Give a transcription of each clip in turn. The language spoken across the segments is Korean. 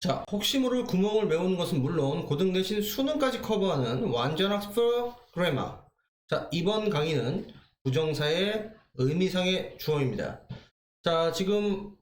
자, 혹시 모를 구멍을 메우는 것은 물론 고등 대신 수능까지 커버하는 완전 학습 그래머. 자, 이번 강의는 부정사의 의미상의 주어입니다. 자, 지금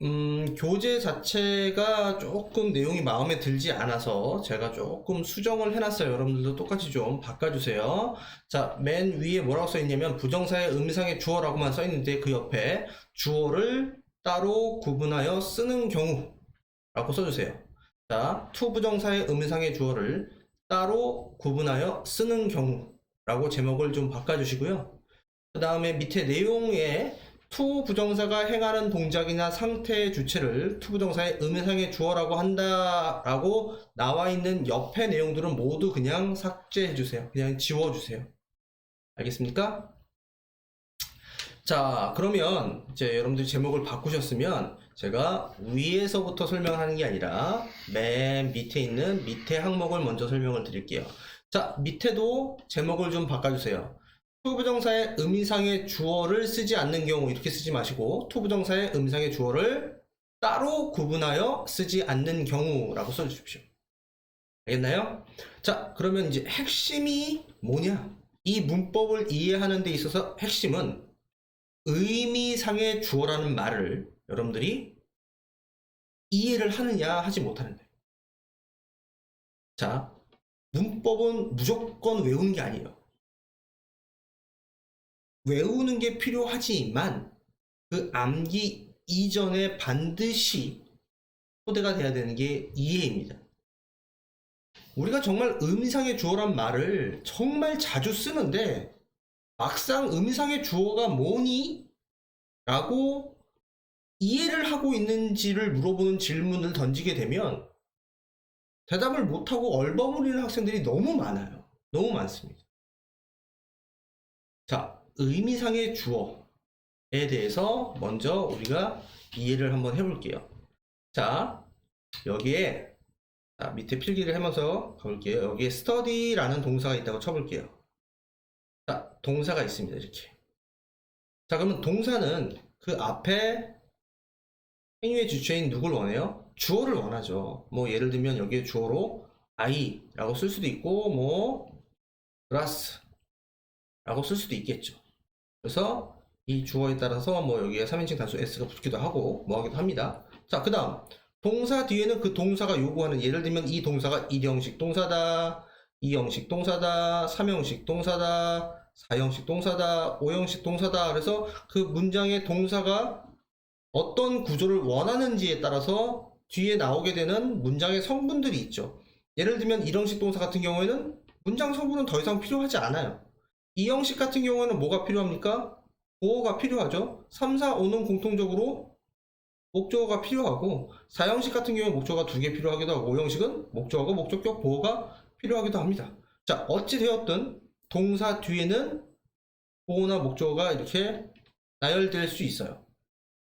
교재 자체가 조금 내용이 마음에 들지 않아서 제가 조금 수정을 해놨어요. 여러분들도 똑같이 좀 바꿔주세요. 자, 맨 위에 뭐라고 써있냐면 부정사의 의미상의 주어라고만 써있는데 그 옆에 주어를 따로 구분하여 쓰는 경우라고 써주세요. 자, to 부정사의 의미상의 주어를 따로 구분하여 쓰는 경우라고 제목을 좀 바꿔주시고요. 그 다음에 밑에 내용에 to 부정사가 행하는 동작이나 상태의 주체를 to 부정사의 의미상의 주어라고 한다라고 나와 있는 옆에 내용들은 모두 그냥 삭제해주세요. 그냥 지워주세요. 알겠습니까? 자, 그러면 이제 여러분들이 제목을 바꾸셨으면 제가 위에서부터 설명하는 게 아니라 맨 밑에 있는 밑에 항목을 먼저 설명을 드릴게요. 자, 밑에도 제목을 좀 바꿔주세요. 투부정사의 의미상의 주어를 쓰지 않는 경우 이렇게 쓰지 마시고 투부정사의 의미상의 주어를 따로 구분하여 쓰지 않는 경우라고 써주십시오. 알겠나요? 자, 그러면 이제 핵심이 뭐냐? 이 문법을 이해하는 데 있어서 핵심은 의미상의 주어라는 말을 여러분들이 이해를 하느냐 하지 못하느냐. 자, 문법은 무조건 외우는 게 아니에요. 외우는 게 필요하지만 그 암기 이전에 반드시 토대가 돼야 되는 게 이해입니다. 우리가 정말 의미상의 주어란 말을 정말 자주 쓰는데 막상 의미상의 주어가 뭐니? 라고 이해를 하고 있는지를 물어보는 질문을 던지게 되면 대답을 못하고 얼버무리는 학생들이 너무 많아요. 너무 많습니다. 자, 의미상의 주어에 대해서 먼저 우리가 이해를 한번 해볼게요. 자, 여기에 밑에 필기를 하면서 가볼게요. 여기에 study라는 동사가 있다고 쳐볼게요. 자, 동사가 있습니다. 이렇게. 자, 그러면 동사는 그 앞에 행위의 주체인 누굴 원해요? 주어를 원하죠. 뭐 예를 들면 여기에 주어로 I라고 쓸 수도 있고 뭐 glass라고 쓸 수도 있겠죠. 그래서 이 주어에 따라서 뭐 여기에 3인칭 단수 s가 붙기도 하고 뭐 하기도 합니다. 자, 그 다음 동사 뒤에는 그 동사가 요구하는, 예를 들면 이 동사가 1형식 동사다, 2형식 동사다, 3형식 동사다, 4형식 동사다, 5형식 동사다. 그래서 그 문장의 동사가 어떤 구조를 원하는지에 따라서 뒤에 나오게 되는 문장의 성분들이 있죠. 예를 들면 1형식 동사 같은 경우에는 문장 성분은 더 이상 필요하지 않아요. 2형식 같은 경우에는 뭐가 필요합니까? 보어가 필요하죠. 3, 4, 5는 공통적으로 목적어가 필요하고 4형식 같은 경우에 목적어가 2개 필요하기도 하고 5형식은 목적어가 목적격 보어가 필요하기도 합니다. 자, 어찌 되었든 동사 뒤에는 보어나 목적어가 이렇게 나열될 수 있어요.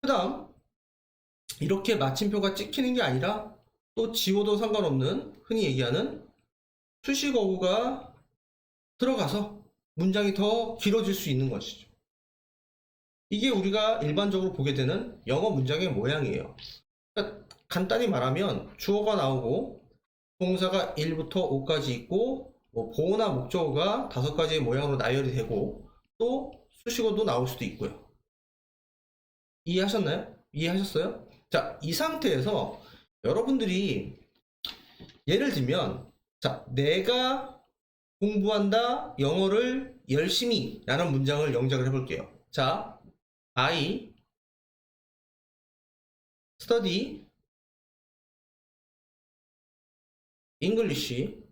그 다음 이렇게 마침표가 찍히는 게 아니라 또 지워도 상관없는 흔히 얘기하는 수식어구가 들어가서 문장이 더 길어질 수 있는 것이죠. 이게 우리가 일반적으로 보게 되는 영어 문장의 모양이에요. 그러니까 간단히 말하면 주어가 나오고 동사가 1부터 5까지 있고 뭐 보어나 목적어가 5가지의 모양으로 나열이 되고 또 수식어도 나올 수도 있고요. 이해하셨나요? 이해하셨어요? 자, 이 상태에서 여러분들이 예를 들면 자, 내가 공부한다 영어를 열심히 라는 문장을 영작을 해볼게요. 자, I study English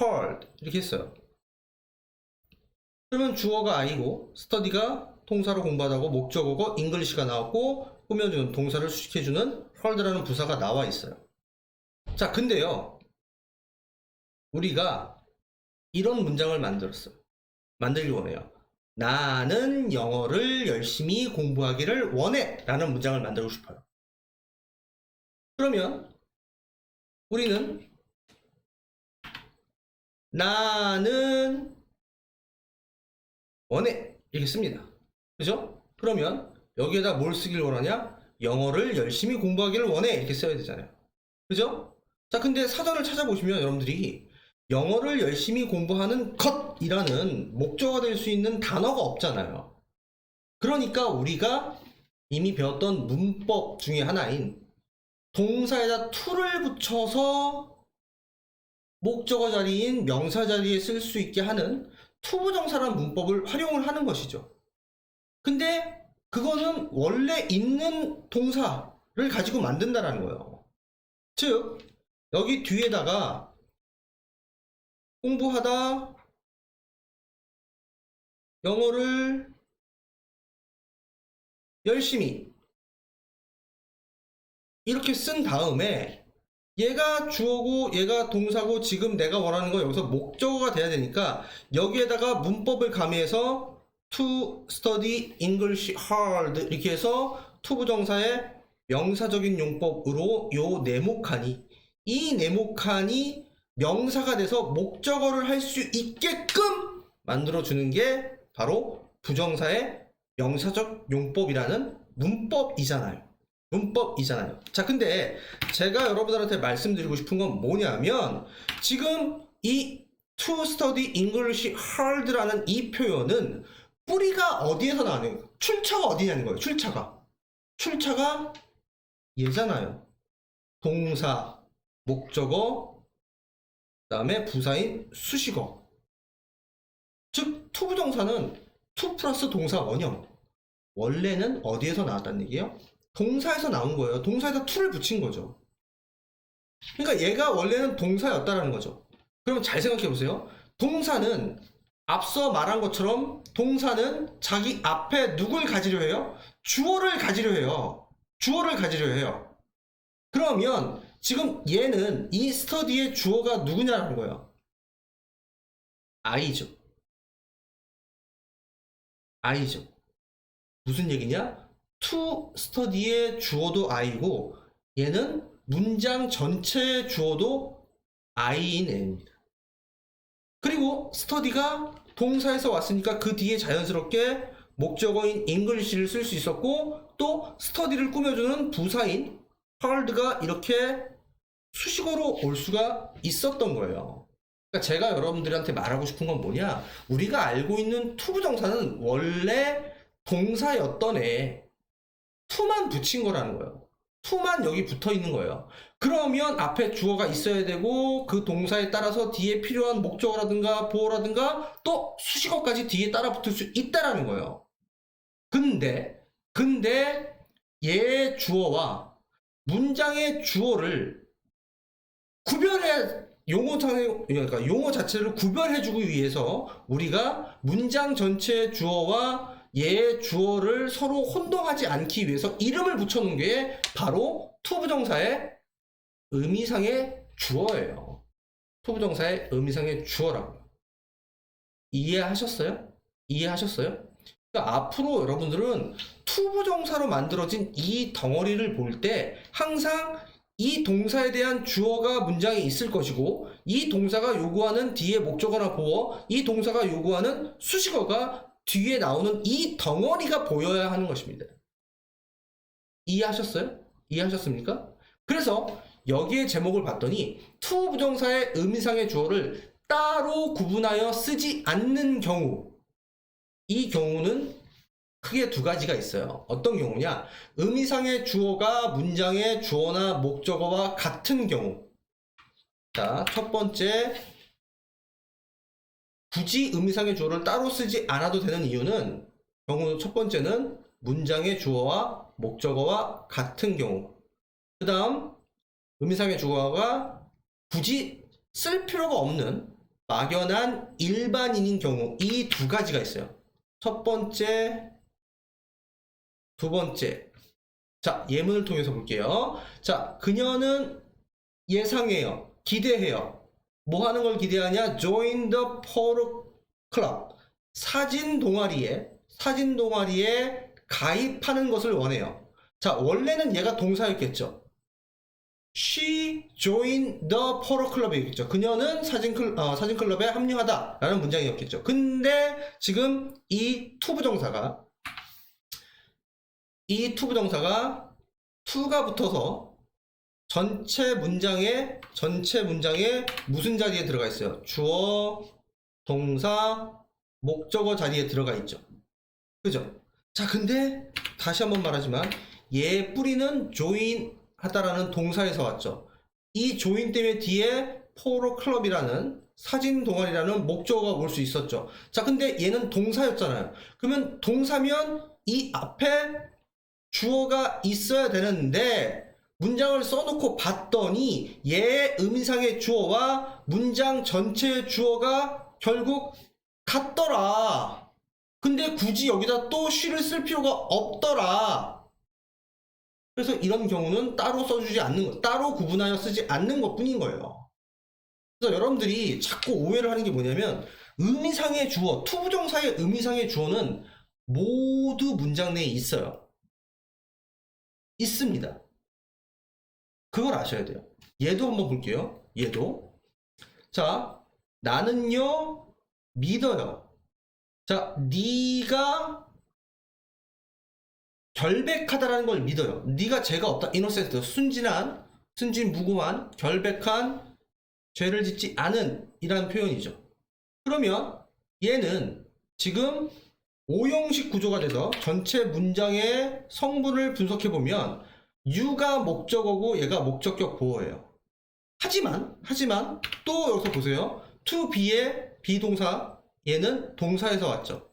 hard 이렇게 했어요. 그러면 주어가 I고 study가 동사로 공부하다고 목적어고 English가 나왔고 꾸며주는 동사를 수식해주는 hard라는 부사가 나와 있어요. 자, 근데요 우리가 이런 문장을 만들기 원해요. 나는 영어를 열심히 공부하기를 원해 라는 문장을 만들고 싶어요. 그러면 우리는 나는 원해 이렇게 씁니다. 그죠? 그러면 여기에다 뭘 쓰길 원하냐? 영어를 열심히 공부하기를 원해. 이렇게 써야 되잖아요. 그죠? 자, 근데 사전을 찾아보시면 여러분들이 영어를 열심히 공부하는 것이라는 목적어가 될 수 있는 단어가 없잖아요. 그러니까 우리가 이미 배웠던 문법 중에 하나인 동사에다 to를 붙여서 목적어 자리인 명사 자리에 쓸 수 있게 하는 투부정사라는 문법을 활용을 하는 것이죠. 근데 그거는 원래 있는 동사를 가지고 만든다는 거예요. 즉, 여기 뒤에다가 공부하다 영어를 열심히 이렇게 쓴 다음에 얘가 주어고 얘가 동사고 지금 내가 원하는 거 여기서 목적어가 돼야 되니까 여기에다가 문법을 가미해서 to study English hard 이렇게 해서 투부정사의 명사적인 용법으로 요 네모칸이 이 네모칸이 명사가 돼서 목적어를 할 수 있게끔 만들어주는 게 바로 부정사의 명사적 용법이라는 문법이잖아요. 문법이잖아요. 자, 근데 제가 여러분들한테 말씀드리고 싶은 건 뭐냐면 지금 이 to study English hard라는 이 표현은 뿌리가 어디에서 나오는 거예요? 출처가 어디냐는 거예요. 출처가 얘잖아요. 동사, 목적어, 그 다음에 부사인 수식어. 즉 투부정사는 to 플러스 동사 원형. 원래는 어디에서 나왔다는 얘기예요? 동사에서 나온 거예요. 동사에다 to를 붙인 거죠. 그러니까 얘가 원래는 동사였다라는 거죠. 그러면 잘 생각해 보세요. 동사는 앞서 말한 것처럼 동사는 자기 앞에 누굴 가지려 해요? 주어를 가지려 해요. 주어를 가지려 해요. 그러면 지금 얘는 이 스터디의 주어가 누구냐라는 거예요. I죠. I죠. 무슨 얘기냐? to study의 주어도 I고 얘는 문장 전체의 주어도 I인 애입니다. 그리고 study가 동사에서 왔으니까 그 뒤에 자연스럽게 목적어인 English를 쓸 수 있었고 또 study를 꾸며주는 부사인 hard가 이렇게 수식어로 올 수가 있었던 거예요. 그러니까 제가 여러분들한테 말하고 싶은 건 뭐냐? 우리가 알고 있는 투부정사는 원래 동사였던 애 to만 붙인 거라는 거예요. to만 여기 붙어 있는 거예요. 그러면 앞에 주어가 있어야 되고 그 동사에 따라서 뒤에 필요한 목적어라든가 보어라든가 또 수식어까지 뒤에 따라 붙을 수 있다라는 거예요. 근데 얘 주어와 문장의 주어를 구별해 그러니까 용어 자체를 구별해주기 위해서 우리가 문장 전체의 주어와 얘 주어를 서로 혼동하지 않기 위해서 이름을 붙여놓은 게 바로 투부정사의 의미상의 주어예요. 투부정사의 의미상의 주어라고요. 이해하셨어요? 그러니까 앞으로 여러분들은 투부정사로 만들어진 이 덩어리를 볼 때 항상 이 동사에 대한 주어가 문장에 있을 것이고 이 동사가 요구하는 뒤에 목적어나 보어 이 동사가 요구하는 수식어가 뒤에 나오는 이 덩어리가 보여야 하는 것입니다. 이해하셨어요? 이해하셨습니까? 그래서 여기에 제목을 봤더니 to 부정사의 의미상의 주어를 따로 구분하여 쓰지 않는 경우 이 경우는 크게 두 가지가 있어요. 어떤 경우냐? 의미상의 주어가 문장의 주어나 목적어와 같은 경우. 자, 첫 번째, 굳이 의미상의 주어를 따로 쓰지 않아도 되는 이유는 경우 첫 번째는 문장의 주어와 목적어와 같은 경우. 그 다음 의미상의 주어가 굳이 쓸 필요가 없는 막연한 일반인인 경우 이 두 가지가 있어요. 첫 번째, 두 번째. 자, 예문을 통해서 볼게요. 자, 그녀는 예상해요. 기대해요. 뭐 하는 걸 기대하냐? Join the photo club. 사진 동아리에 가입하는 것을 원해요. 자, 원래는 얘가 동사였겠죠. She joined the photo club이겠죠. 그녀는 사진클럽에 합류하다 라는 문장이었겠죠. 근데 지금 이 투부정사가 이 투부정사가 to가 붙어서 전체 문장에 무슨 자리에 들어가 있어요? 주어, 동사, 목적어 자리에 들어가 있죠. 그죠? 자, 근데 다시 한번 말하지만 얘 뿌리는 join 하다라는 동사에서 왔죠. 이 join 때문에 뒤에 포로 클럽이라는 사진 동아리라는 목적어가 올 수 있었죠. 자, 근데 얘는 동사였잖아요. 그러면 동사면 이 앞에 주어가 있어야 되는데 문장을 써놓고 봤더니 얘 의미상의 주어와 문장 전체의 주어가 결국 같더라. 근데 굳이 여기다 또 she를 쓸 필요가 없더라. 그래서 이런 경우는 따로 써주지 않는 것, 따로 구분하여 쓰지 않는 것 뿐인 거예요. 그래서 여러분들이 자꾸 오해를 하는 게 뭐냐면 의미상의 주어, 투부정사의 의미상의 주어는 모두 문장 내에 있어요. 있습니다. 그걸 아셔야 돼요. 얘도 한번 볼게요. 얘도. 자, 나는요 믿어요. 자, 네가 결백하다라는 걸 믿어요. 네가 죄가 없다. 이노센트, 순진 무고한, 결백한, 죄를 짓지 않은 이라는 표현이죠. 그러면 얘는 지금 오형식 구조가 돼서 전체 문장의 성분을 분석해 보면 you가 목적어고 얘가 목적격 보어예요. 하지만 또 여기서 보세요. to be의 비동사 얘는 동사에서 왔죠.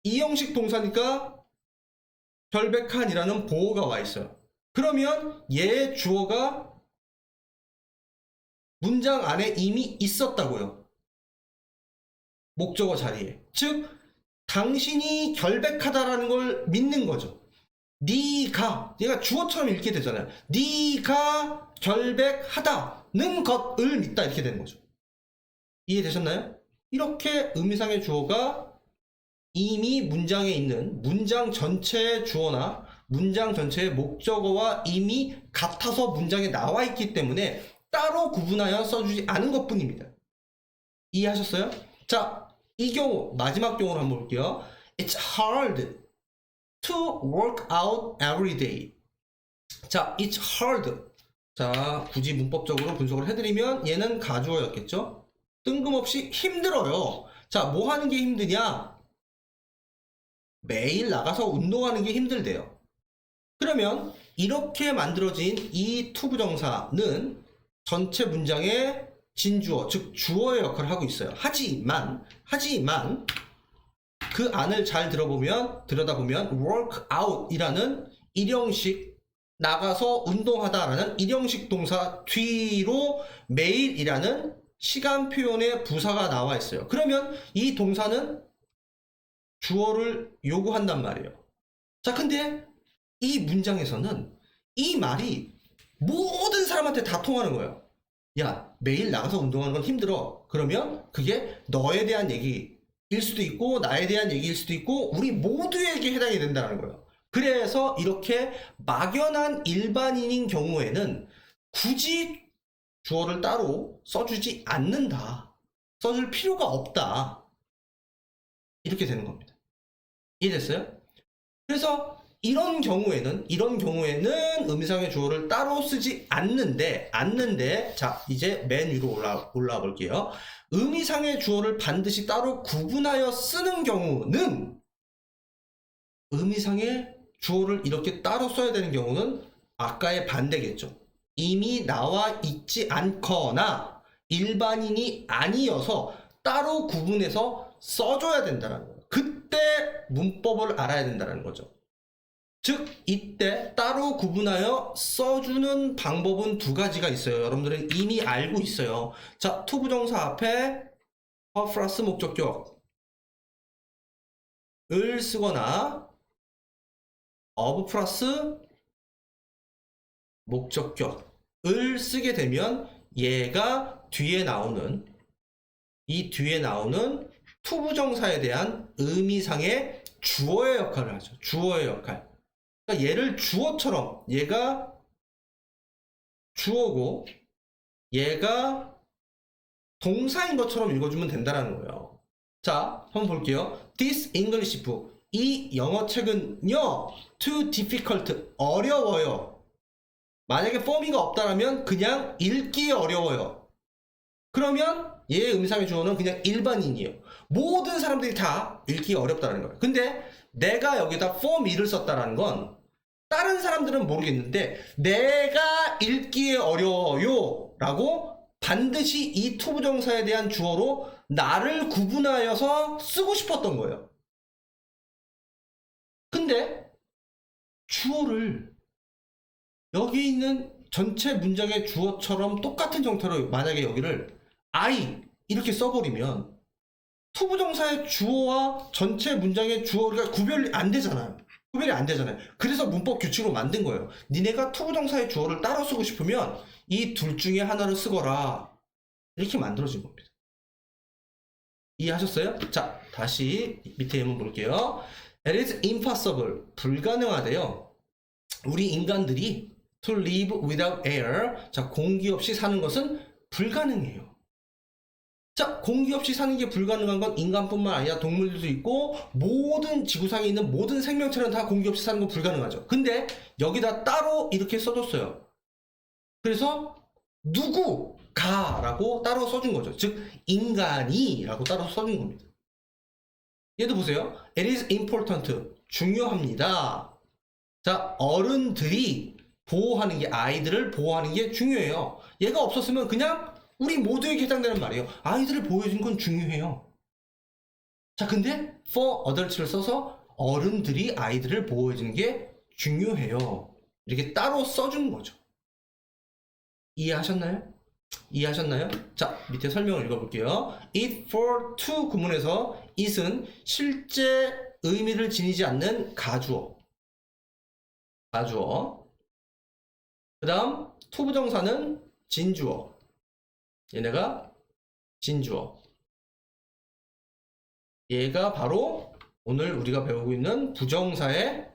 이 형식 동사니까 결백한이라는 보어가 와 있어요. 그러면 얘 주어가 문장 안에 이미 있었다고요. 목적어 자리에. 즉 당신이 결백하다라는 걸 믿는 거죠. 네가, 얘가 주어처럼 읽게 되잖아요. 네가 결백하다는 것을 믿다 이렇게 되는 거죠. 이해되셨나요? 이렇게 의미상의 주어가 이미 문장에 있는 문장 전체의 주어나 문장 전체의 목적어와 이미 같아서 문장에 나와 있기 때문에 따로 구분하여 써주지 않은 것 뿐입니다. 이해하셨어요? 자, 이 경우 마지막 경우를 한번 볼게요. It's hard to work out every day. 자, it's hard. 자, 굳이 문법적으로 분석을 해드리면 얘는 가주어였겠죠? 뜬금없이 힘들어요. 자, 뭐 하는 게 힘드냐? 매일 나가서 운동하는 게 힘들대요. 그러면 이렇게 만들어진 이 투부정사는 전체 문장의 진주어, 즉 주어의 역할을 하고 있어요. 하지만 그 안을 잘 들여다보면 work out 이라는 일형식 나가서 운동하다라는 일형식 동사 뒤로 매일이라는 시간 표현의 부사가 나와 있어요. 그러면 이 동사는 주어를 요구한단 말이에요. 자, 근데 이 문장에서는 이 말이 모든 사람한테 다 통하는 거예요. 야, 매일 나가서 운동하는 건 힘들어. 그러면 그게 너에 대한 얘기일 수도 있고 나에 대한 얘기일 수도 있고 우리 모두에게 해당이 된다는 거예요. 그래서 이렇게 막연한 일반인인 경우에는 굳이 주어를 따로 써주지 않는다. 써줄 필요가 없다. 이렇게 되는 겁니다. 이해됐어요? 그래서 이런 경우에는 의미상의 주어를 따로 쓰지 않는데 자, 이제 맨 위로 올라와 볼게요. 의미상의 주어를 반드시 따로 구분하여 쓰는 경우는 의미상의 주어를 이렇게 따로 써야 되는 경우는 아까의 반대겠죠. 이미 나와 있지 않거나 일반인이 아니어서 따로 구분해서 써줘야 된다는 거예요. 그때 문법을 알아야 된다는 거죠. 즉 이때 따로 구분하여 써주는 방법은 두 가지가 있어요. 여러분들은 이미 알고 있어요. 자, 투부정사 앞에 플러스 목적격을 쓰거나 of 플러스 목적격을 쓰게 되면 얘가 이 뒤에 나오는 투부정사에 대한 의미상의 주어의 역할을 하죠. 주어의 역할. 그러니까 얘를 주어처럼, 얘가 주어고 얘가 동사인 것처럼 읽어주면 된다는 거예요. 자, 한번 볼게요. This English book 이 영어 책은요 too difficult 어려워요. 만약에 form이가 없다라면 그냥 읽기 어려워요. 그러면 얘의 의미상의 주어는 그냥 일반인이에요. 모든 사람들이 다 읽기 어렵다는 거예요. 근데 내가 여기다 form이를 썼다라는 건 다른 사람들은 모르겠는데 내가 읽기에 어려워요 라고 반드시 이 투부정사에 대한 주어로 나를 구분하여서 쓰고 싶었던 거예요. 근데 주어를 여기 있는 전체 문장의 주어처럼 똑같은 형태로 만약에 여기를 I 이렇게 써버리면 투부정사의 주어와 전체 문장의 주어가 구별이 안 되잖아요. 구별이 안 되잖아요. 그래서 문법 규칙으로 만든 거예요. 니네가 투부정사의 주어를 따로 쓰고 싶으면 이 둘 중에 하나를 쓰거라. 이렇게 만들어진 겁니다. 이해하셨어요? 자, 다시 밑에 예문 볼게요. It is impossible. 불가능하대요. 우리 인간들이 to live without air. 자, 공기 없이 사는 것은 불가능해요. 자, 공기 없이 사는 게 불가능한 건 인간뿐만 아니라 동물들도 있고 모든 지구상에 있는 모든 생명체는 다 공기 없이 사는 건 불가능하죠. 근데 여기다 따로 이렇게 써줬어요. 그래서 누구가 라고 따로 써준 거죠. 즉 인간이 라고 따로 써준 겁니다. 얘도 보세요. It is important. 중요합니다. 자, 어른들이 보호하는 게, 아이들을 보호하는 게 중요해요. 얘가 없었으면 그냥 우리 모두에게 해당되는 말이에요. 아이들을 보호해주는 건 중요해요. 자, 근데 for adults를 써서 어른들이 아이들을 보호해주는 게 중요해요. 이렇게 따로 써준 거죠. 이해하셨나요? 이해하셨나요? 자, 밑에 설명을 읽어볼게요. It for to 구문에서 it은 실제 의미를 지니지 않는 가주어. 가주어. 그 다음 투부정사는 진주어. 얘네가 진주어. 얘가 바로 오늘 우리가 배우고 있는 부정사의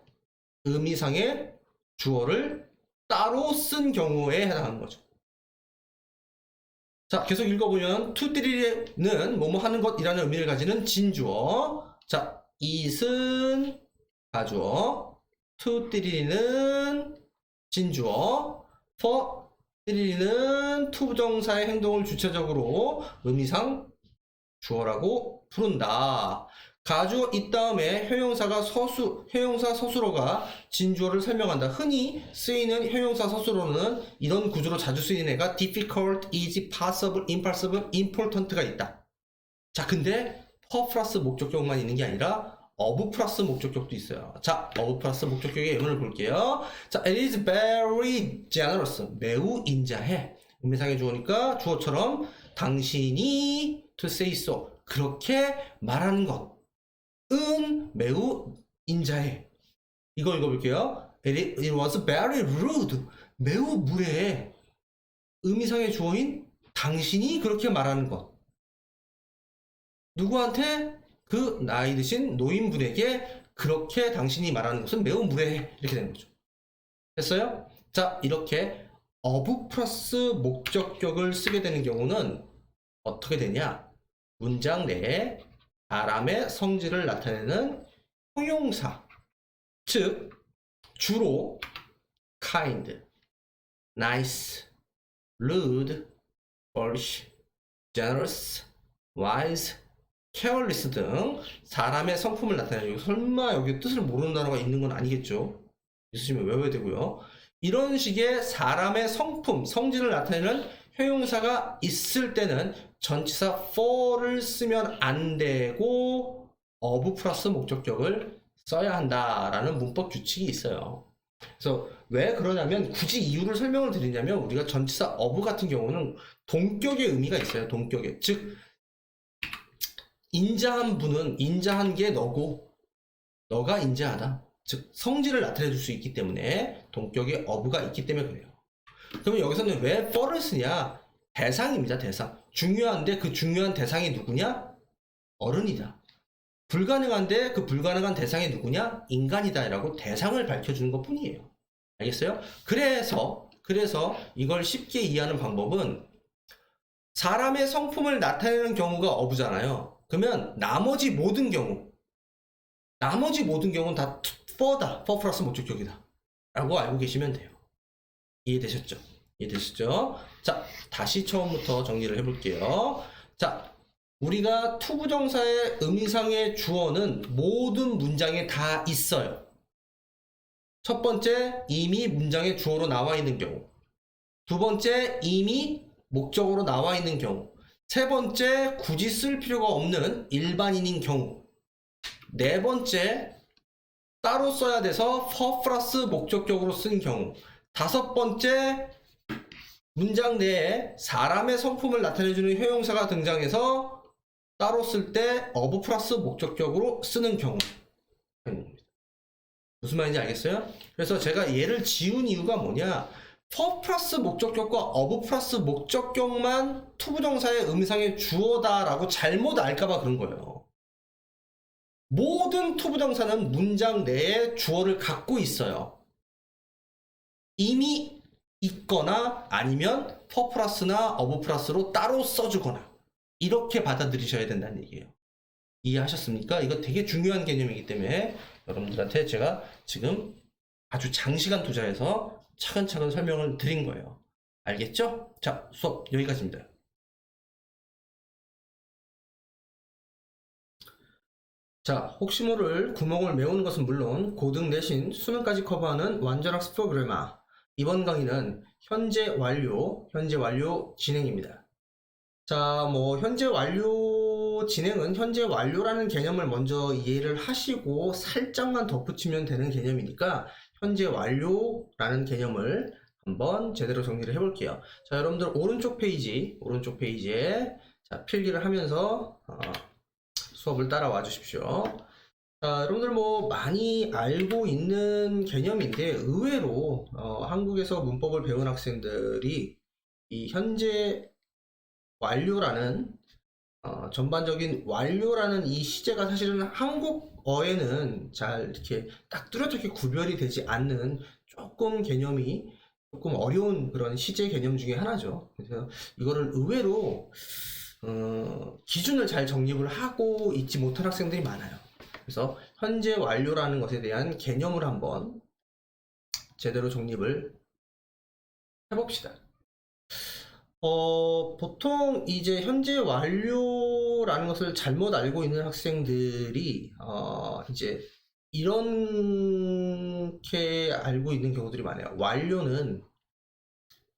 의미상의 주어를 따로 쓴 경우에 해당하는 거죠. 자, 계속 읽어보면 투띠리는 뭐뭐 하는 것이라는 의미를 가지는 진주어. 자, it은 가주어, 투띠리는 진주어, for 띠리는 투부정사의 행동을 주체적으로 의미상 주어라고 부른다. 가주어 이 다음에 형용사가 형용사 서술어가 진주어를 설명한다. 흔히 쓰이는 형용사 서술어는 이런 구조로 자주 쓰이는 애가 difficult, easy, possible, impossible, important가 있다. 자, 근데 for 플러스 목적격만 있는 게 아니라 of 플러스 목적격도 있어요. 자, of 플러스 목적격의 예문을 볼게요. 자, it is very generous. 매우 인자해. 의미상의 주어니까 주어처럼 당신이 to say so. 그렇게 말하는 것은 매우 인자해. 이거 읽어볼게요. It was very rude. 매우 무례해. 의미상의 주어인 당신이 그렇게 말하는 것. 누구한테? 그 나이 드신 노인분에게 그렇게 당신이 말하는 것은 매우 무례해. 이렇게 되는 거죠. 됐어요? 자, 이렇게 of 플러스 목적격을 쓰게 되는 경우는 어떻게 되냐? 문장 내에 사람의 성질을 나타내는 형용사, 즉 주로 kind, nice, rude, foolish, generous, wise, careless 등 사람의 성품을 나타내는, 설마 여기 뜻을 모르는 단어가 있는 건 아니겠죠? 있으시면 외워야 되고요. 이런 식의 사람의 성품, 성질을 나타내는 형용사가 있을 때는 전치사 for를 쓰면 안 되고 of 플러스 목적격을 써야 한다라는 문법 규칙이 있어요. 그래서 왜 그러냐면, 굳이 이유를 설명을 드리냐면, 우리가 전치사 of 같은 경우는 동격의 의미가 있어요. 동격의. 즉 인자한 분은, 인자한 게 너고 너가 인자하다. 즉 성질을 나타내 줄 수 있기 때문에 동격의 of가 있기 때문에 그래요. 그러면 여기서는 왜 for를 쓰냐? 대상입니다. 대상. 중요한데 그 중요한 대상이 누구냐? 어른이다. 불가능한데 그 불가능한 대상이 누구냐? 인간이다 라고 대상을 밝혀주는 것 뿐이에요. 알겠어요? 그래서 이걸 쉽게 이해하는 방법은, 사람의 성품을 나타내는 경우가 of잖아요. 그러면 나머지 모든 경우, 나머지 모든 경우는 다 for다, for 플러스 목적격이다 라고 알고 계시면 돼요. 이해되셨죠? 이해되셨죠? 자, 다시 처음부터 정리를 해볼게요. 자, 우리가 투부정사의 의미상의 주어는 모든 문장에 다 있어요. 첫 번째, 이미 문장의 주어로 나와 있는 경우. 두 번째, 이미 목적으로 나와 있는 경우. 세 번째, 굳이 쓸 필요가 없는 일반인인 경우. 네 번째, 따로 써야 돼서 for 플러스 목적격으로 쓴 경우. 다섯 번째, 문장 내에 사람의 성품을 나타내주는 형용사가 등장해서 따로 쓸 때 of 플러스 목적격으로 쓰는 경우. 무슨 말인지 알겠어요? 그래서 제가 얘를 지운 이유가 뭐냐, for 플러스 목적격과 of 플러스 목적격만 투부정사의 의미상의 주어다라고 잘못 알까봐 그런 거예요. 모든 투부정사는 문장 내에 주어를 갖고 있어요. 이미 있거나 아니면 for 플러스나 of 플러스로 따로 써주거나 이렇게 받아들이셔야 된다는 얘기예요. 이해하셨습니까? 이거 되게 중요한 개념이기 때문에 여러분들한테 제가 지금 아주 장시간 투자해서 차근차근 설명을 드린 거예요. 알겠죠? 자, 수업 여기까지입니다. 자, 혹시 모를 구멍을 메우는 것은 물론 고등 내신 수능까지 커버하는 완전 학습 프로그래머. 이번 강의는 현재 완료 진행입니다. 자, 뭐 현재 완료 진행은 현재 완료라는 개념을 먼저 이해를 하시고 살짝만 덧붙이면 되는 개념이니까 현재 완료라는 개념을 한번 제대로 정리를 해볼게요. 자, 여러분들 오른쪽 페이지에 자, 필기를 하면서 수업을 따라와 주십시오. 자, 여러분들 뭐 많이 알고 있는 개념인데 의외로 한국에서 문법을 배운 학생들이 이 현재 완료라는 전반적인 완료라는 이 시제가 사실은 한국어에는 잘 이렇게 딱 뚜렷하게 구별이 되지 않는 조금 개념이 조금 어려운 그런 시제 개념 중에 하나죠. 그래서 이거를 의외로 기준을 잘 정립을 하고 있지 못한 학생들이 많아요. 그래서 현재 완료라는 것에 대한 개념을 한번 제대로 정립을 해봅시다. 보통 이제 현재 완료라는 것을 잘못 알고 있는 학생들이 이제 이렇게 알고 있는 경우들이 많아요. 완료는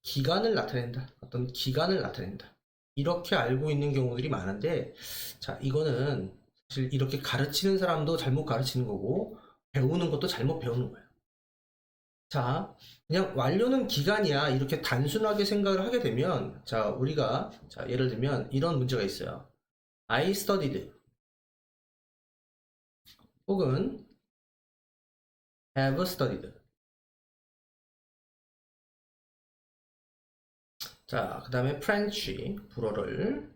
기간을 나타낸다. 어떤 기간을 나타낸다. 이렇게 알고 있는 경우들이 많은데, 자, 이거는 사실 이렇게 가르치는 사람도 잘못 가르치는 거고 배우는 것도 잘못 배우는 거예요. 자, 그냥 완료는 기간이야 이렇게 단순하게 생각을 하게 되면, 자, 우리가 자, 예를 들면 이런 문제가 있어요. I studied 혹은 have studied. 자, 그 다음에 French 불어를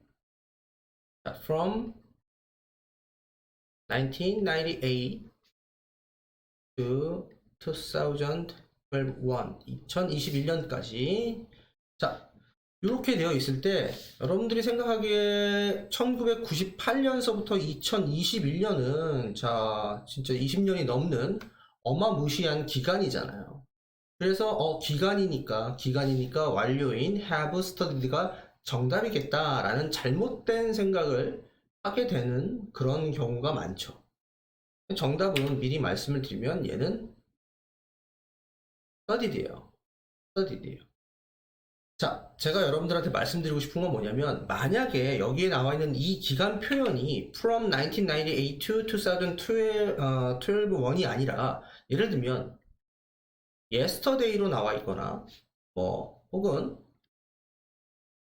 자, from 1998 to 2021년까지 자, 이렇게 되어 있을 때 여러분들이 생각하기에 1998년서부터 2021년은 자, 진짜 20년이 넘는 어마무시한 기간이잖아요. 그래서 기간이니까 완료인 have studied가 정답이겠다라는 잘못된 생각을 하게 되는 그런 경우가 많죠. 정답은 미리 말씀을 드리면 얘는 studied예요. 자, 제가 여러분들한테 말씀드리고 싶은 건 뭐냐면, 만약에 여기에 나와 있는 이 기간 표현이 from 1998 to 2012원이 아니라 예를 들면 yesterday로 나와 있거나 뭐 혹은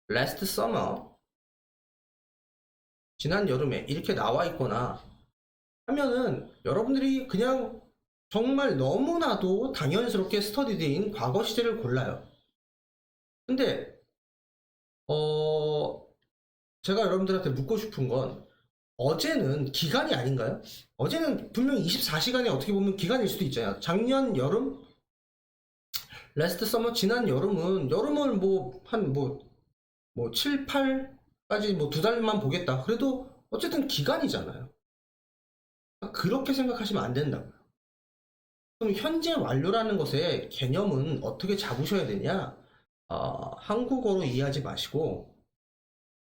last summer 지난 여름에 이렇게 나와 있거나 하면은 여러분들이 그냥 정말 너무나도 당연스럽게 studied인 과거 시제를 골라요. 근데 제가 여러분들한테 묻고 싶은 건 어제는 기간이 아닌가요? 어제는 분명히 24시간이 어떻게 보면 기간일 수도 있잖아요. 작년 여름 라스트 서머 지난 여름을 뭐 한 뭐 7, 8까지 뭐 2달만 보겠다. 그래도 어쨌든 기간이잖아요. 그렇게 생각하시면 안 된다고요. 그럼 현재 완료라는 것의 개념은 어떻게 잡으셔야 되냐? 한국어로 이해하지 마시고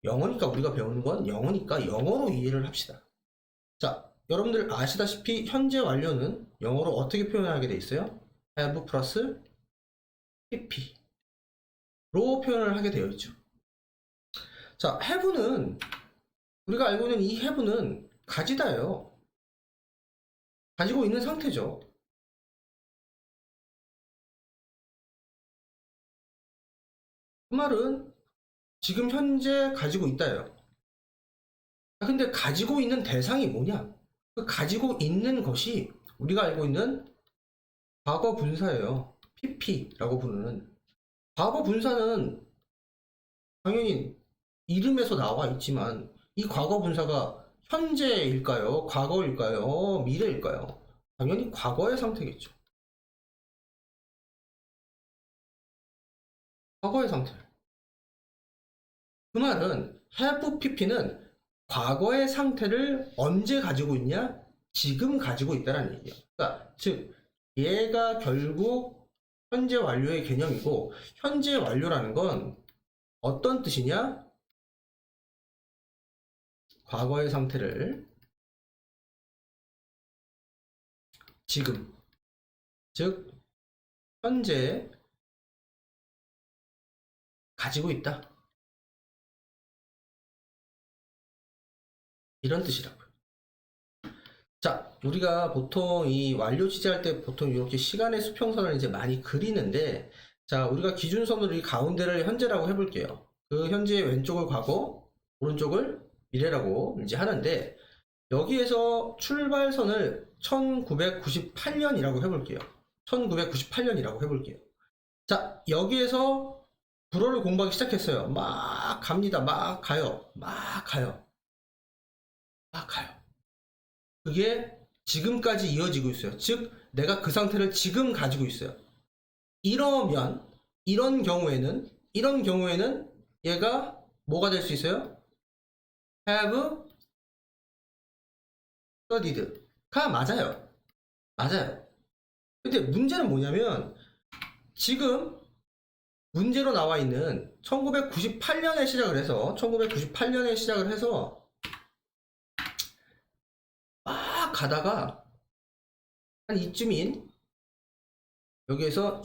영어니까 우리가 배우는 건 영어니까 영어로 이해를 합시다. 자, 여러분들 아시다시피 현재 완료는 영어로 어떻게 표현하게 돼 있어요? have 플러스 pp로 표현을 하게 되어 있죠. 자, have는 우리가 알고 있는 이 have는 가지다예요. 가지고 있는 상태죠. 그 말은 지금 현재 가지고 있다예요. 근데 가지고 있는 대상이 뭐냐? 그 가지고 있는 것이 우리가 알고 있는 과거 분사예요. pp라고 부르는. 과거 분사는 당연히 이름에서 나와 있지만 이 과거 분사가 현재일까요? 과거일까요? 미래일까요? 당연히 과거의 상태겠죠. 과거의 상태. 그 말은 have pp는 과거의 상태를 언제 가지고 있냐? 지금 가지고 있다는 얘기예요. 그러니까 즉 얘가 결국 현재 완료의 개념이고 현재 완료라는 건 어떤 뜻이냐? 과거의 상태를 지금 즉 현재 가지고 있다. 이런 뜻이라고요. 자, 우리가 보통 이 완료 취재할 때 보통 이렇게 시간의 수평선을 이제 많이 그리는데, 자, 우리가 기준선으로 이 가운데를 현재라고 해볼게요. 그 현재의 왼쪽을 과거, 오른쪽을 미래라고 이제 하는데, 여기에서 출발선을 1998년이라고 해볼게요. 1998년이라고 해볼게요. 자, 여기에서 불어를 공부하기 시작했어요. 막 갑니다. 막 가요. 막 가요. 막 가요. 그게 지금까지 이어지고 있어요. 즉, 내가 그 상태를 지금 가지고 있어요. 이러면, 이런 경우에는 얘가 뭐가 될 수 있어요? have studied가 맞아요. 맞아요. 근데 문제는 뭐냐면, 지금 문제로 나와 있는 1998년에 시작을 해서 막 가다가 한 이쯤인 여기에서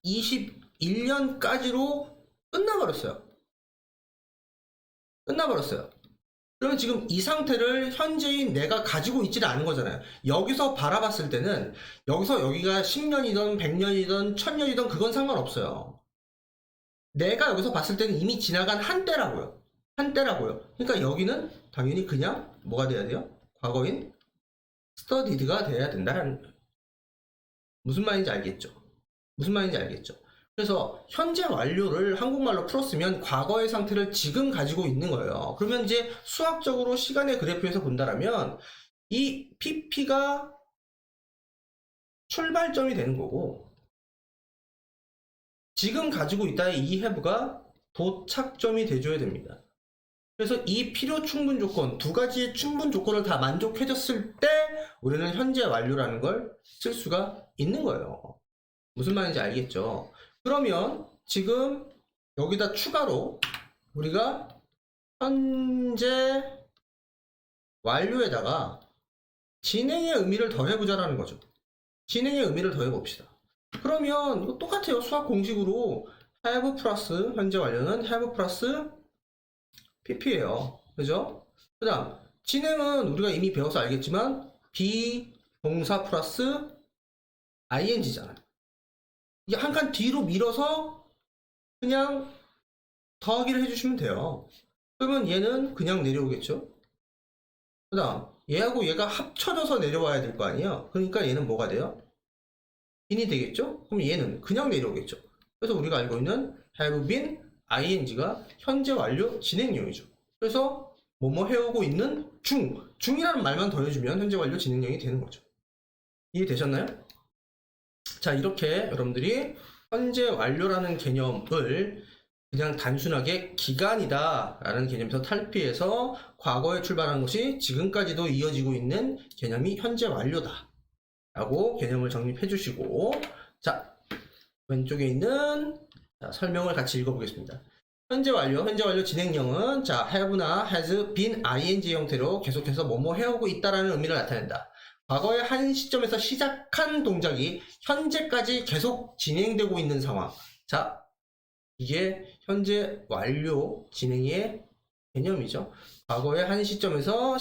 2021년까지로 끝나버렸어요. 그러면 지금 이 상태를 현재인 내가 가지고 있지는 않은 거잖아요. 여기서 바라봤을 때는 여기서 여기가 10년이든 100년이든 1000년이든 그건 상관없어요. 내가 여기서 봤을 때는 이미 지나간 한때라고요. 그러니까 여기는 당연히 그냥 뭐가 돼야 돼요? 과거인 studied가 돼야 된다는 거예요. 무슨 말인지 알겠죠? 그래서 현재 완료를 한국말로 풀었으면 과거의 상태를 지금 가지고 있는 거예요. 그러면 이제 수학적으로 시간의 그래프에서 본다면 이 PP가 출발점이 되는 거고 지금 가지고 있다의 이 have가 도착점이 돼줘야 됩니다. 그래서 이 필요 충분 조건, 두 가지의 충분 조건을 다 만족해줬을 때 우리는 현재 완료라는 걸 쓸 수가 있는 거예요. 무슨 말인지 알겠죠? 그러면 지금 여기다 추가로 우리가 현재 완료에다가 진행의 의미를 더해보자라는 거죠. 진행의 의미를 더해봅시다. 그러면 이거 똑같아요. 수학 공식으로 have 플러스 현재 완료는 have 플러스 pp예요. 그죠? 그 다음 진행은 우리가 이미 배워서 알겠지만 비동사 플러스 ing잖아요. 이게 한 칸 뒤로 밀어서 그냥 더하기를 해주시면 돼요. 그러면 얘는 그냥 내려오겠죠? 그 다음 얘하고 얘가 합쳐져서 내려와야 될 거 아니에요? 그러니까 얘는 뭐가 돼요? in이 되겠죠? 그럼 얘는 그냥 내려오겠죠? 그래서 우리가 알고 있는 have been ing가 현재 완료 진행형이죠. 그래서 뭐뭐 해오고 있는 중이라는 말만 더해주면 현재 완료 진행형이 되는 거죠. 이해되셨나요? 자, 이렇게 여러분들이 현재 완료라는 개념을 그냥 단순하게 기간이다 라는 개념에서 탈피해서 과거에 출발한 것이 지금까지도 이어지고 있는 개념이 현재 완료다 라고 개념을 정립해 주시고, 자 왼쪽에 있는 설명을 같이 읽어보겠습니다. 현재 완료 진행형은 자 have나 has been ing 형태로 계속해서 뭐뭐 해오고 있다라는 의미를 나타낸다. 과거의 한 시점에서 시작한 동작이 현재까지 계속 진행되고 있는 상황. 자, 이게 현재 완료 진행의 개념이죠. 과거의 한 시점에서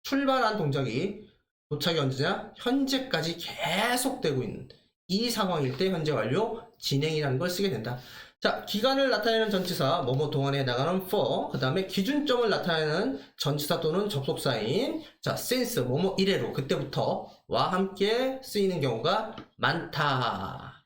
출발한 동작이 도착이 언제냐? 현재까지 계속되고 있는 이 상황일 때 현재 완료 진행이라는 걸 쓰게 된다. 자, 기간을 나타내는 전치사 뭐뭐 동안에 해당하는 for, 그 다음에 기준점을 나타내는 전치사 또는 접속사인 자 since 뭐뭐 이래로 그때부터와 함께 쓰이는 경우가 많다.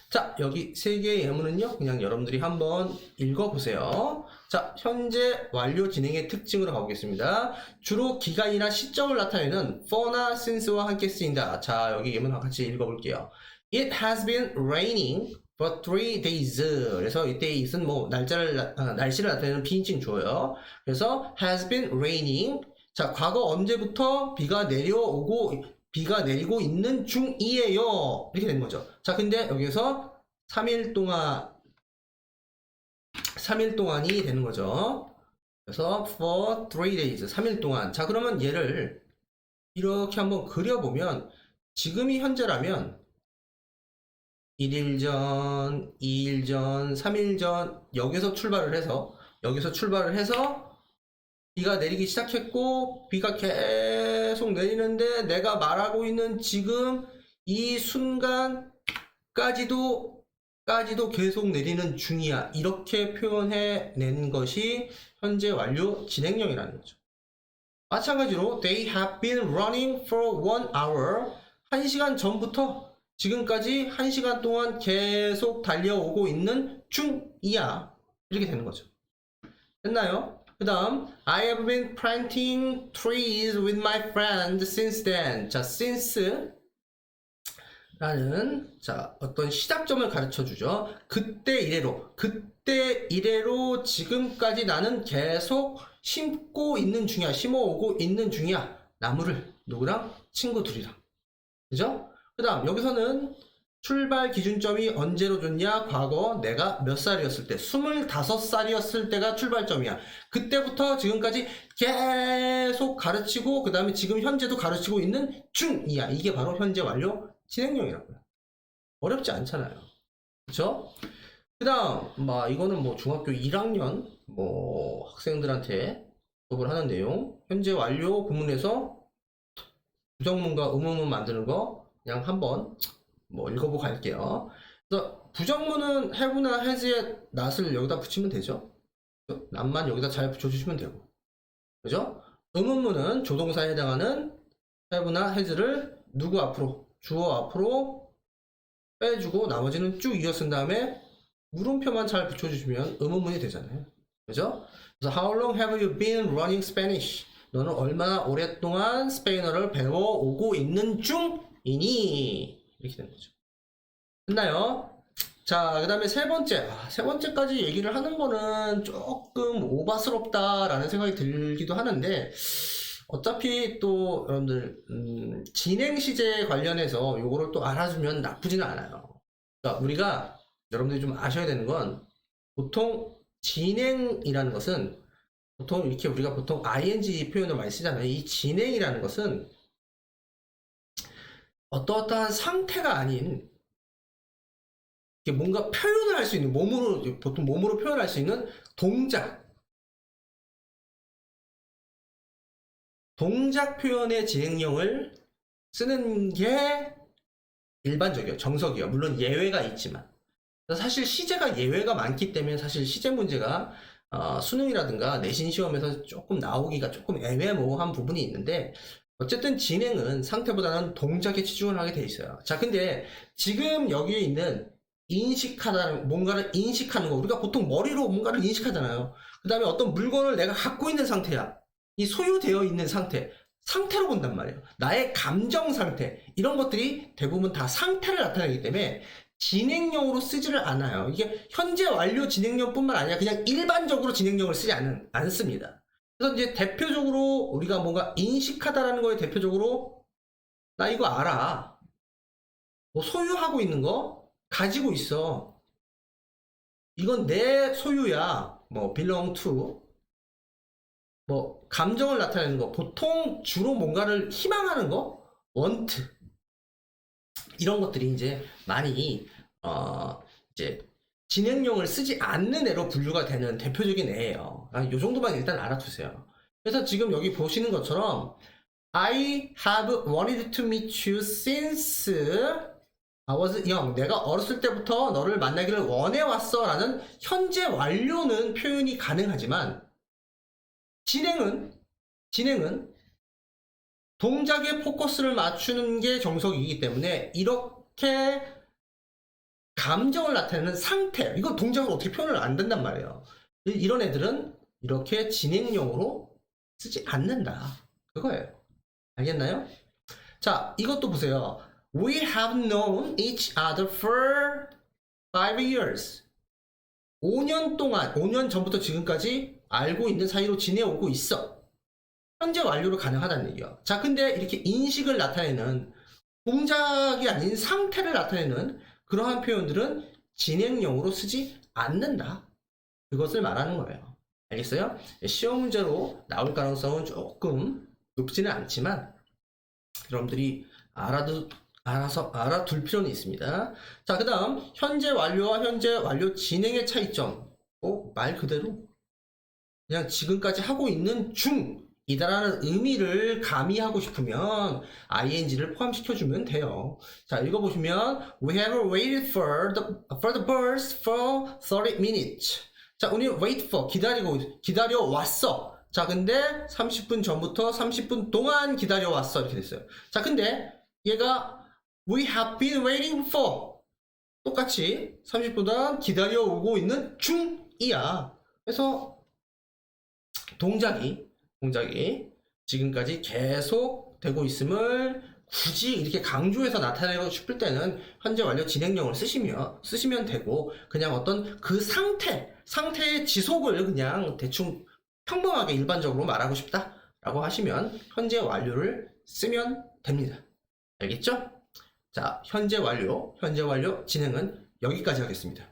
자, 여기 세 개의 예문은요 그냥 여러분들이 한번 읽어보세요. 자, 현재 완료 진행의 특징으로 가보겠습니다. 주로 기간이나 시점을 나타내는 for나 since와 함께 쓰인다. 자, 여기 예문 같이 읽어볼게요. It has been raining for 3 days. 그래서 이 days는 뭐 날씨를 나타내는 비인칭 주어요. 그래서 has been raining. 자, 과거 언제부터 비가 내리고 있는 중이에요. 이렇게 되는 거죠. 자, 근데 여기서 3일 동안이 되는 거죠. 그래서 for 3 days, 3일 동안. 자, 그러면 얘를 이렇게 한번 그려보면 지금이 현재라면 1일 전, 2일 전, 3일 전 여기서 출발을 해서 비가 내리기 시작했고 비가 계속 내리는데 내가 말하고 있는 지금 이 순간까지도 계속 내리는 중이야. 이렇게 표현해낸 것이 현재 완료 진행형이라는 거죠. 마찬가지로 they have been running for 1 hour. 1시간 전부터 지금까지 1시간 동안 계속 달려오고 있는 중이야. 이렇게 되는 거죠. 됐나요? 그 다음 I have been planting trees with my friend since then. 자, since 라는 자 어떤 시작점을 가르쳐 주죠. 그때 이래로 지금까지 나는 계속 심어오고 있는 중이야. 나무를 누구랑? 친구 둘이랑. 그죠? 그 다음 여기서는 출발 기준점이 언제로 줬냐? 과거 내가 몇 살이었을 때 25살이었을 때가 출발점이야. 그때부터 지금까지 계속 가르치고 그 다음에 지금 현재도 가르치고 있는 중이야. 이게 바로 현재 완료 진행형이라고요. 어렵지 않잖아요. 그쵸? 그 다음 이거는 뭐 중학교 1학년 학생들한테 수업을 하는 내용. 현재 완료 구문에서 부정문과 의문문 만드는 거 그냥 한번 읽어보고 갈게요. 그래서 부정문은 have나 has의 not을 여기다 붙이면 되죠. not만 여기다 잘 붙여주시면 되고, 그죠? 의문문은 조동사에 해당하는 have나 has를 누구 앞으로, 주어 앞으로 빼주고 나머지는 쭉 이어 쓴 다음에 물음표만 잘 붙여주시면 의문문이 되잖아요. 그죠? 그래서 How long have you been running Spanish? 너는 얼마나 오랫동안 스페인어를 배워오고 있는 중이니? 이렇게 되는 거죠. 됐나요? 자, 그 다음에 세 번째까지 얘기를 하는 거는 조금 오바스럽다라는 생각이 들기도 하는데, 어차피 또 여러분들 진행 시제 관련해서 요거를 또 알아주면 나쁘지는 않아요. 그러니까 우리가 여러분들이 좀 아셔야 되는 건 보통 진행이라는 것은 우리가 보통 ing 표현을 많이 쓰잖아요. 이 진행이라는 것은 어떠한 상태가 아닌 뭔가 표현을 할 수 있는 보통 몸으로 표현할 수 있는 동작 표현의 진행형을 쓰는 게 일반적이에요. 정석이에요. 물론 예외가 있지만. 사실 시제가 예외가 많기 때문에 사실 시제 문제가 수능이라든가 내신 시험에서 조금 나오기가 조금 애매모호한 부분이 있는데, 어쨌든 진행은 상태보다는 동작에 치중을 하게 돼 있어요. 자, 근데 지금 여기에 있는 뭔가를 인식하는 거, 우리가 보통 머리로 뭔가를 인식하잖아요. 그 다음에 어떤 물건을 내가 갖고 있는 상태야. 이 소유되어 있는 상태로 본단 말이에요. 나의 감정 상태, 이런 것들이 대부분 다 상태를 나타내기 때문에 진행형으로 쓰지를 않아요. 이게 현재 완료 진행형뿐만 아니라 그냥 일반적으로 진행형을 쓰지 않습니다. 그래서 이제 대표적으로 우리가 뭔가 인식하다라는 거에 대표적으로 나 이거 알아. 뭐 소유하고 있는 거 가지고 있어. 이건 내 소유야. 뭐 belong to. 뭐 감정을 나타내는 거. 보통 주로 뭔가를 희망하는 거. want. 이런 것들이 이제 많이 이제 진행형을 쓰지 않는 애로 분류가 되는 대표적인 애예요. 이 정도만 일단 알아두세요. 그래서 지금 여기 보시는 것처럼 I have wanted to meet you since I was young. 내가 어렸을 때부터 너를 만나기를 원해왔어 라는 현재 완료는 표현이 가능하지만 진행은 동작에 포커스를 맞추는 게 정석이기 때문에 이렇게 감정을 나타내는 상태, 이거 동작을 어떻게 표현을 안 된단 말이에요. 이런 애들은 이렇게 진행형으로 쓰지 않는다. 그거예요. 알겠나요? 자, 이것도 보세요. We have known each other for 5 years. 5년 동안, 5년 전부터 지금까지 알고 있는 사이로 지내오고 있어. 현재 완료로 가능하다는 얘기야. 자, 근데 이렇게 인식을 나타내는 동작이 아닌 상태를 나타내는 그러한 표현들은 진행형으로 쓰지 않는다. 그것을 말하는 거예요. 알겠어요? 시험 문제로 나올 가능성은 조금 높지는 않지만 여러분들이 알아둘 필요는 있습니다. 자, 그 다음 현재 완료와 현재 완료 진행의 차이점. 말 그대로 그냥 지금까지 하고 있는 중이다라는 의미를 가미하고 싶으면 ing를 포함시켜주면 돼요. 자, 읽어보시면 We have waited for the bus for 30 minutes. 자, 우리 wait for 기다려 왔어. 자, 근데 30분 전부터 30분 동안 기다려 왔어 이렇게 됐어요. 자, 근데 얘가 We have been waiting for 똑같이 30분 동안 기다려 오고 있는 중이야. 그래서 동작이 지금까지 계속 되고 있음을 굳이 이렇게 강조해서 나타내고 싶을 때는 현재 완료 진행형을 쓰시면 되고 그냥 어떤 그 상태의 지속을 그냥 대충 평범하게 일반적으로 말하고 싶다라고 하시면 현재 완료를 쓰면 됩니다. 알겠죠? 자, 현재 완료 진행은 여기까지 하겠습니다.